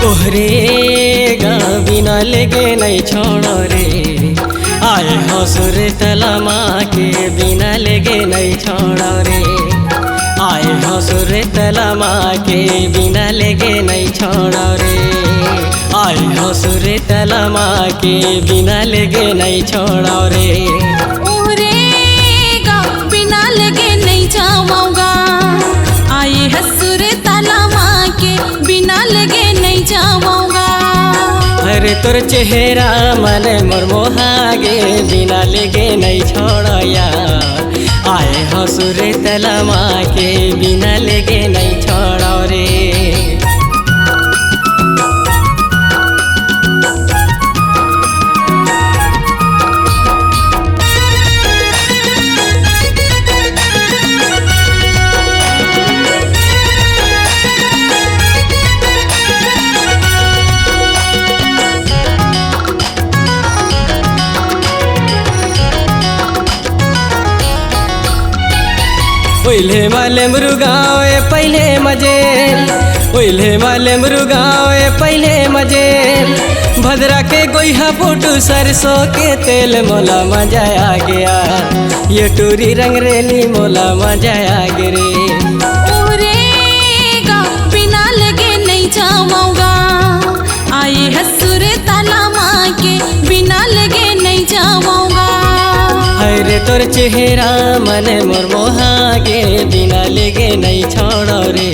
ओहरे बिना लेगे नहीं छोड़ो रे, आए हसुर तलमा के बिना लेगे नहीं छोड़ो रे, आए हसुर तलमा के बिना लेगे नहीं छोड़ो रे, आए हसुर तलमा के बिना लेगे नहीं छोड़ो रे। ओहरे बिना लेगे नहीं जाऊंगा, आए हसुर तलमा के बिना लेगे नहीं जाऊंगा। अरे तोर चेहरा मन मोर मोहागे बिना लेगे नहीं छोड़ो यार, आए हसुर तलमा के बिना लेगे नहीं छोड़ो रे। ओइले माले मृगावे पहले मजे, ओइले माले मृगावे पहले मजे, भद्रा के गोइहा फोटू सरसों के तेल मोला मजा आ गया, ये टूरी रंगरेली मोला मजा आ गिरे। ओहरे बिना लेगे नहीं जाऊंगा, आए हसुर तलमा के बिना लेगे नहीं जाऊंगा। अरे तोर चेहरा मन मोर मोहागे बिना लेगे नहीं छोड़ो रे,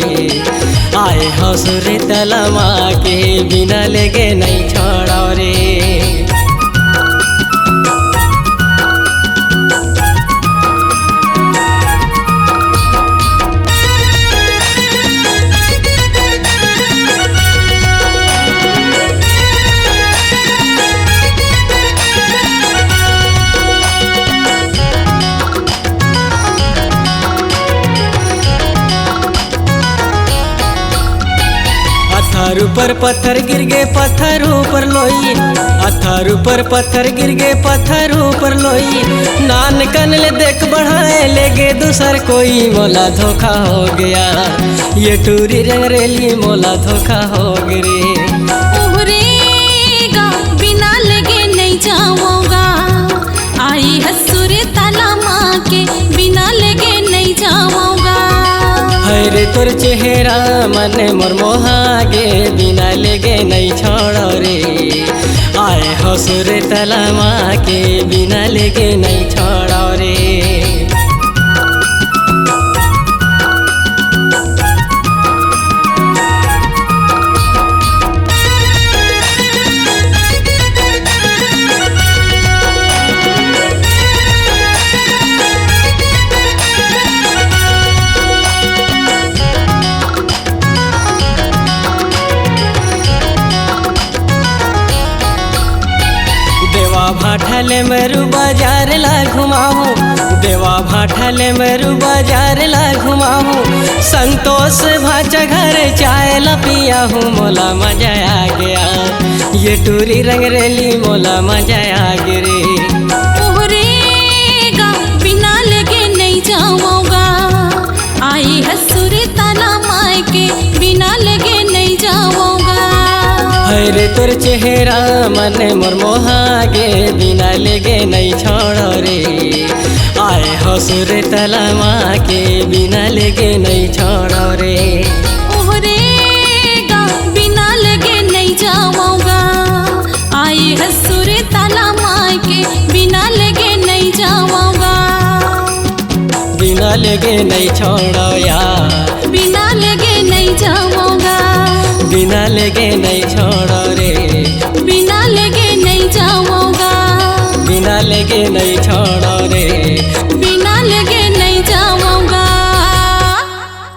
आए हसुर तलमा के बिना लेगे नहीं छोड़ो रे। पत्थर ऊपर पत्थर गिर गए पत्थर ऊपर लोई, पत्थर ऊपर पत्थर गिर गए पत्थर ऊपर लोई, नान कन ले देख बढ़ाए लेगे दूसर कोई, मोला धोखा हो गया ये टूरी रंगरेली मोला धोखा हो गिरे। ओहरे बिना लेगे नहीं जाऊंगा, आई हसुर तलमा के बिना लेगे नहीं जाऊंगा। अरे तोर चेहरा मन मोर मोहागे बिना लेगे नहीं छोड़ो रे, आए हसुर तलमा के बिना लेगे नहीं छोड़ो रे। भाठले मेरू बाजार ला घुमाऊं, देवा भाठले मेरू बाजार ला घुमाऊं, संतोष भाचा घर चाय ला पिया हूँ मोला मजा आ गया, ये टूरी रंगरेली मोला मजा आ गिरे। ओहरे बिना लेगे नहीं जाऊंगा, आई हसुर तलमा के बिना लेगे नहीं जाऊंगा। अरे तोर चेहरा मन मोर मोहागे बिना लेगे नहीं छोड़ो रे, आए हसुर तलमा के बिना लेगे नहीं छोड़ो रे। ओहरे बिना लेगे नहीं जाऊंगा, आई हसुर तलमा के बिना लेगे नहीं जाऊंगा। बिना लेगे नहीं छोड़ो यार।